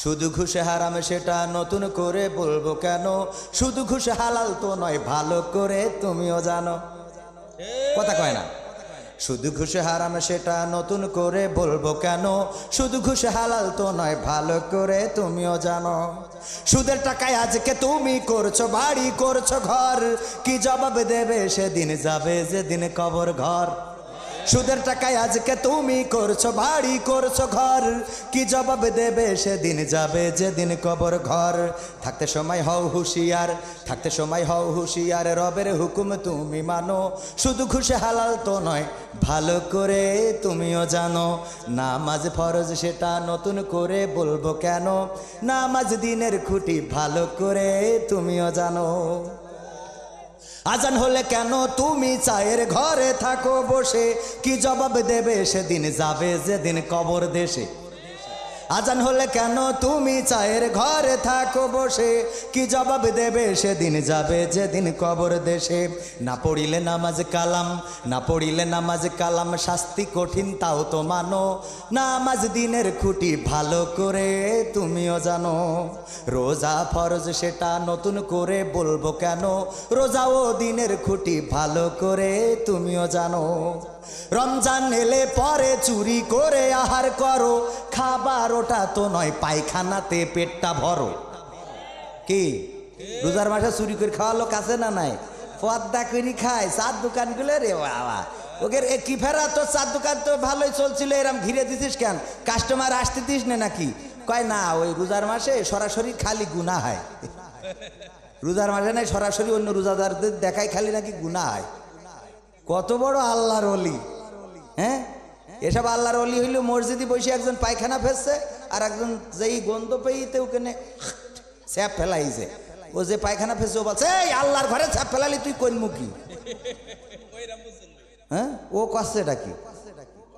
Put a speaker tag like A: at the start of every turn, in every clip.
A: শুধু ঘুষে হারাম সেটা নতুন করে বলবো কেন, শুধু ঘুষে হালাল তো নয় ভালো করে তুমিও জানো। কথা কয় না। শুধু ঘুষে হারাম সেটা নতুন করে বলবো কেন, শুধু ঘুষে হালাল তো নয় ভালো করে তুমিও জানো। সুদের টাকায় আজকে তুমি করছো বাড়ি করছো ঘর, কি জবাব দেবে সেদিন যাবে যেদিন কবর ঘর। সুদের টাকায় আজকে তুমি করছো বাড়ি করছো ঘর, কি জবাব দেবে সেদিন যাবে যেদিন কবর ঘর। থাকতে সময় হও হুঁশিয়ার, থাকতে সময় হও হুঁশিয়ার, রবের হুকুম তুমি মানো, শুধু ঘুষে হালাল তো নয় ভালো করে তুমিও জানো। নামাজ ফরজ সেটা নতুন করে বলবো কেন, নামাজ দিনের খুঁটি ভালো করে তুমিও জানো। আজান হলে কেন তুমি চায়ের ঘরে থাকো বসে, কি জবাব দেবে সেদিন যাবে যেদিন কবর দেশে। আজান হলে কেন তুমি চায়ের ঘরে থাকো বসে, কি জবাব দেবে সেদিন যাবে যেদিন কবর দেশে। না পড়িলে নামাজ কালাম, না পড়িলে নামাজ কালাম, শাস্তি কঠিন তাও তো মানো, নামাজ দিনের খুঁটি ভালো করে তুমিও জানো। রোজা ফরজ সেটা নতুন করে বলবো কেন, রোজাও দিনের খুঁটি ভালো করে তুমিও জানো। রমজান এলে পরে চুরি করে আহার করো, খাবার ওটা তো নয় পায়খানাতে পেটটা ভরো। কি রোজার মাসে চুরি করে খাওয়ার লোক আছে না নাই? পদ্মা করে খায় চার দোকানগুলো রে বাবা, ওকে কি ফেরা তো চার দোকান তো ভালোই চলছিল, এরম ঘিরে দিছিস কেন, কাস্টমার আসতে দিস না নাকি? কয় না ওই রোজার মাসে সরাসরি খালি গুনাহ হয়। রোজার মাসে নাই সরাসরি অন্য রোজাদারদের দেখায় খালি নাকি গুনাহ হয়। কত বড় আল্লাহর ওলি! হ্যাঁ, এসব আল্লাহর ওলি হইল মসজিদে বসে একজন পায়খানা ফেলছে আর একজন যেই গন্ধ পেয়েতে ওখানে ছ্যাপ ফেলাইছে। ও যে পায়খানা ফেলছে ও বলছে এই আল্লাহর ঘরে ছ্যাপ ফেলালি তুই কোন মুখী? হ্যাঁ, ও কষ্টেটা কি?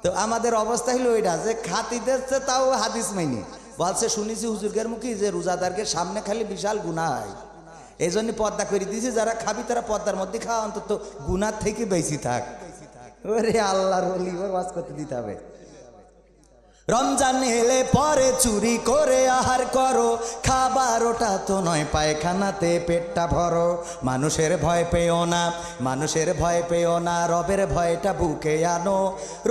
A: তো আমাদের অবস্থা হইলো ওইটা যে খাতি দিচ্ছে তাও হাদিস মাইনি বলছে, শুনেছি হুজুরগের মুখী যে রোজাদারকে সামনে খালি বিশাল গুনাহ হয়, এই জন্য পর্দা করে দিয়েছি, যারা খাবি তারা পর্দার মধ্যে খাওয়া, অন্তত গুনার থেকে বেশি থাক। ওরে আল্লাহর ওলি, ওয়াজ করতে দিতে হবে। রমজান এলে পরে চুরি করে আহার করো, খাবার ওটা তো নয় পায়খানাতে পেটটা ভরো। মানুষের ভয় পেও না, মানুষের ভয় পেও না, রবের ভয়টা বুকে আনো,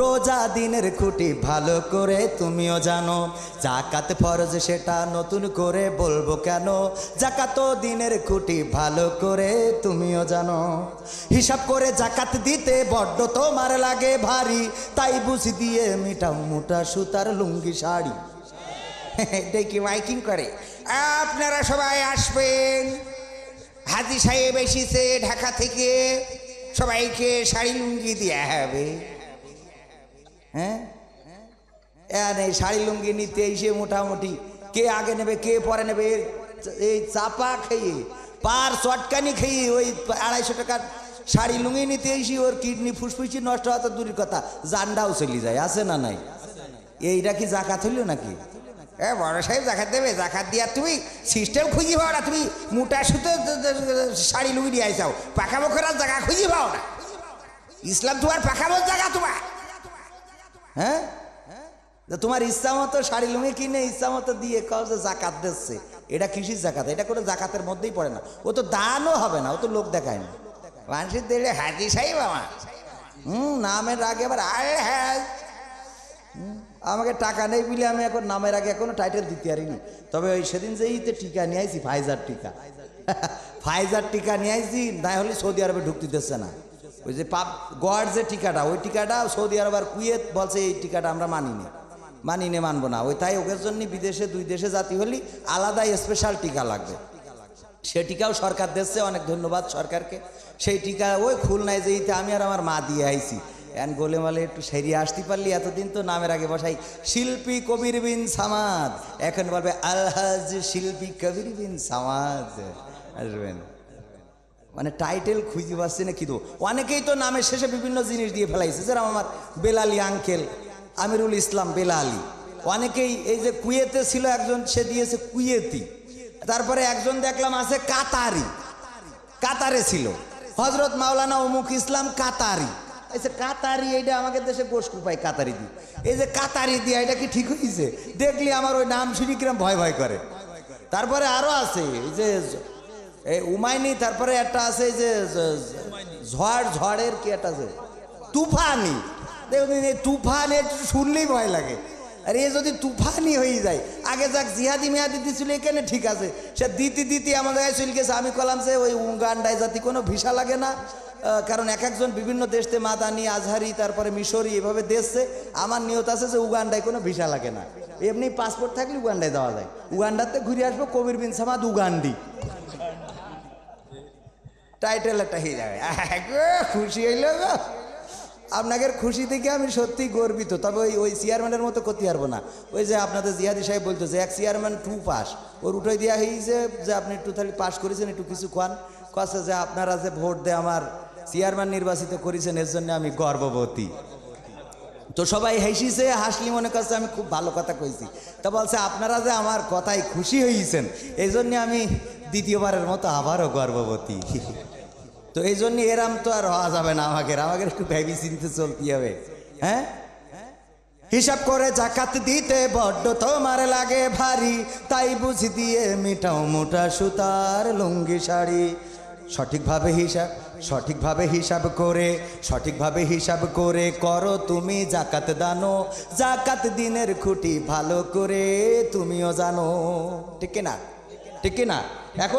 A: রোজা দিনের খুঁটি ভালো করে তুমিও জানো। জাকাত ফরজ সেটা নতুন করে বলবো কেন, জাকাত দিনের খুঁটি ভালো করে তুমিও জানো। হিসাব করে জাকাত দিতে বড্ড তোমার লাগে ভারী, তাই বুঝি দিয়ে মিটাও মোটা সুতার লুঙ্গি শাড়ি। এটাই কি মাইকিং করে? আপনারা সবাই আসবেন, হাজি সাহেব এসেছে ঢাকা থেকে, সবাইকে শাড়ি লুঙ্গি দেওয়া হবে। হ্যাঁ, এই শাড়ি লুঙ্গি নিতে এসে মোটামুটি কে আগে নেবে কে পরে নেবে, এই চাপা খেয়ে পার চটকানি খেয়ে ওই 250 টাকার শাড়ি লুঙ্গি নিতে এসে ওর কিডনি ফুসফুসি নষ্ট হওয়া তো দূরের কথা, জানটাও চলে যায়। আছে না নাই? এইটা কি জাকাত হইল নাকি? বড় সাহেব জাকাত দেবে, জাকাত দিয়া তুমি সিস্টেম খুঁজি পাও না, তুমি মোটা সুতো শাড়ি লুঙ্গি দিয়ে আইসাও, পাকা বকরার জায়গা খুঁজি পাও না। ইসলাম তোমার পাকা বল জায়গা তোমার। হ্যাঁ, তোমার ইচ্ছা মতো শাড়ি লুঙ্গি কিনে ইচ্ছা মতো দিয়ে কও যে জাকাত দিচ্ছে, এটা কিসির জাকাত? এটা কোনো জাকাতের মধ্যেই পড়ে না, ও তো দানও হবে না, ও তো লোক দেখায় না। মানুষের দিলে হাজি সাহেব আমার নামের আগে আবার আরে হ্যাঁ, আমাকে টাকা নেই বলে আমি এখন নামের আগে এখনো টাইটেল দিতে পারিনি। তবে ওই সেদিন যে ইতে টিকা নিয়ে আইছি, ফাইজার টিকা, ফাইজার টিকা নিয়ে আইছি, না হলে সৌদি আরবে ঢুকতে দিচ্ছে না। ওই যে গড় যে টিকাটা, ওই টিকাটা সৌদি আরব আর কুয়েত বলছে এই টিকাটা আমরা মানিনি মানবো না। ওই তাই ওদের জন্য বিদেশে 2 দেশে জাতি হলি আলাদা স্পেশাল টিকা লাগবে। সে টিকাও সরকার দিচ্ছে, অনেক ধন্যবাদ সরকারকে। সেই টিকা ওই খুলনায় যেইতে আমি আর আমার মা দিয়ে আইছি, এন গোলেমালে একটু সেরিয়ে আসতে পারলি। এতদিন তো নামের আগে বসাই শিল্পী কবির বিন সামাদ, এখন বলবে আলহাজ শিল্পী কবির বিন সামাদ আসবেন। মানে টাইটেল খুঁজে পাচ্ছি না, কিন্তু অনেকেই তো নামের শেষে বিভিন্ন জিনিস দিয়ে ফেলাইছে, যেরকম আমার বেলালি আঙ্কেল আমিরুল ইসলাম বেলালি। অনেকেই এই যে কুয়েতে ছিল একজন, সে দিয়েছে কুয়েতি। তারপরে একজন দেখলাম আছে কাতারি, কাতারে ছিল হজরত মাওলানা অমুক ইসলাম কাতারি। এই যে কাতারি, এইটা আমাদের দেশে গোশ কুপাই কাতারি দি, এই যে কাতারি দিয়া এটা কি ঠিক হয়েছে? দেখলি আমার ওই নাম শুনি কিরম ভয় ভয় করে। তারপরে আরো আছে এই যে এই উমাইনি, তারপরে একটা আছে এই যে ঝড়ের কি একটা আছে তুফানি। দেখুন এই তুফান একটু শুনলেই ভয় লাগে। আর এ যদি তুফানি হয়ে যায়, আগে যাক জিহাদি মেয়াদি দিছিল এখানে ঠিক আছে, সে দিতে আমাদের চলে গেছে। আমি কলাম যে ওই উগান্ডায় জাতি কোনো ভিসা লাগে না, কারণ এক একজন বিভিন্ন দেশতে মাদানি, আজহারি, তারপরে মিশরি এভাবে দেশে। আমার নিয়ত আছে যে উগান্ডায় কোনো ভিসা লাগে না, এমনি পাসপোর্ট থাকলে উগান্ডায় যাওয়া যায়। উগান্ডাতে ঘুরে আসবো কবির বিন সামাদ উগান্ডি, টাইটেল একটা হয়ে যাবে। খুশি হইল গো, আপনাকে খুশি থেকে আমি সত্যি গর্বিত। তবে ওই চেয়ারম্যানের মতো করতে পারবো না। ওই যে আপনাদের জিহাদি সাহেব বলতো যে এক চেয়ারম্যান 2 পাস, ওর উঠাই দেওয়া হয়েছে যে আপনি একটু তাহলে পাস করেছেন, একটু কিছু খান। কাছে যে আপনারা যে ভোট দিয়ে আমার চেয়ারম্যান নির্বাচিত করেছেন এর জন্য আমি গর্ববতী। তো সবাই হেসিছে, হাসলি মনে করছে আমি খুব ভালো কথা কইছি। তা বলছে আপনারা যে আমার কথায় খুশি হয়েছেন এই জন্য আমি দ্বিতীয়বারের মতো আবারও গর্ববতী। তো এই জন্য এরাম তো আর হওয়া যাবে না, আমাকে একটু ভেবে চিনতে চলতে হবে। হ্যাঁ, হিসাব করে জাকাত দিতে বড্ড তোমার লাগে ভারী, তাই বুঝি দিয়ে মিটাও মোটা সুতার লুঙ্গি শাড়ি। সঠিকভাবে হিসাব করে করো তুমি জাকাত দানো, জাকাত দিনের খুঁটি ভালো করে তুমিও জানো। ঠিক না? এখন